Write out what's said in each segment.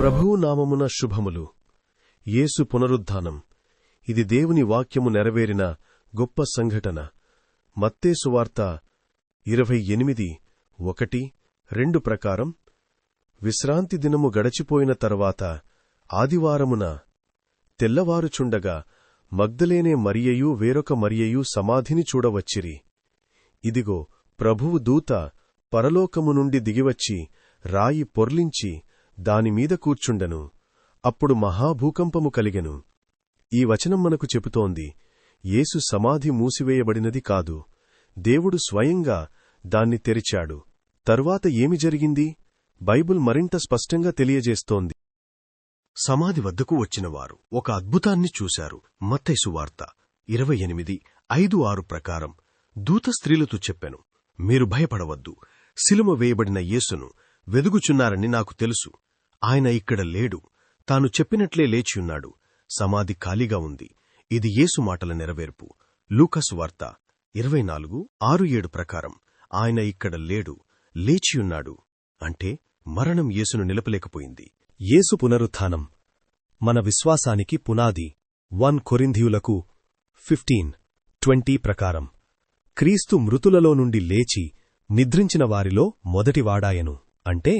ప్రభువు నామమున శుభములు. యేసు పునరుద్ధానం. ఇది దేవుని వాక్యము నెరవేరిన గొప్ప సంఘటన. మత్తయి సువార్త 28:1-2 ప్రకారం విశ్రాంతి దినము గడచిపోయిన తర్వాత ఆదివారమున తెల్లవారుచుండగా మగ్దలేనే మరియయు వేరొక మరియయు సమాధిని చూడవచ్చిరి. ఇదిగో, ప్రభువు దూత పరలోకము నుండి దిగివచ్చి రాయి పొర్లించి దానిమీద కూర్చుండెను. అప్పుడు మహాభూకంపము కలిగెను. ఈ వచనం మనకు చెబుతోంది, యేసు సమాధి మూసివేయబడినది కాదు, దేవుడు స్వయంగా దాన్ని తెరిచాడు. తరువాత ఏమి జరిగింది? బైబిల్ మరింత స్పష్టంగా తెలియజేస్తోంది. సమాధి వద్దకు వచ్చినవారు ఒక అద్భుతాన్ని చూశారు. మత్తయి సువార్త 28:5-6 ప్రకారం దూత స్త్రీలతో చెప్పెను, మీరు భయపడవద్దు. శిలువ వేయబడిన యేసును వెదుగుచున్నారని నాకు తెలుసు. ఆయన ఇక్కడ లేడు. తాను చెప్పినట్లే లేచియున్నాడు. సమాధి ఖాళీగా ఉంది. ఇది యేసు మాటల నెరవేర్పు. లూకాసు వార్త 24:6-7 ప్రకారం ఆయన ఇక్కడ లేడు, లేచియున్నాడు. అంటే మరణం యేసును నిలపలేకపోయింది. యేసు పునరుత్థానం మన విశ్వాసానికి పునాది. 1 కొరింథీయులకు 15:20 ప్రకారం క్రీస్తు మృతులలో నుండి లేచి నిద్రించిన వారిలో మొదటివాడాయను. అంటే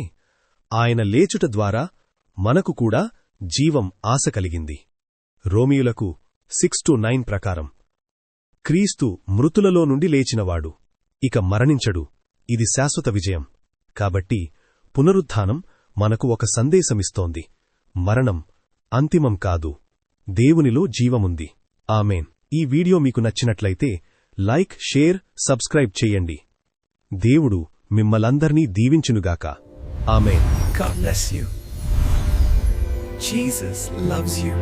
ఆయన లేచుట ద్వారా మనకు కూడా జీవం ఆశ కలిగింది. రోమీయులకు 6-9 ప్రకారం క్రీస్తు మృతులలో నుండి లేచినవాడు ఇక మరణించడు. ఇది శాశ్వత విజయం. కాబట్టి పునరుత్థానం మనకు ఒక సందేశమిస్తోంది. మరణం అంతిమం కాదు, దేవునిలో జీవముంది. ఆమేన్. ఈ వీడియో మీకు నచ్చినట్లయితే లైక్, షేర్, సబ్స్క్రైబ్ చేయండి. దేవుడు మిమ్మలందర్నీ దీవించునుగాక. ఆమేన్. God bless you. Jesus loves you.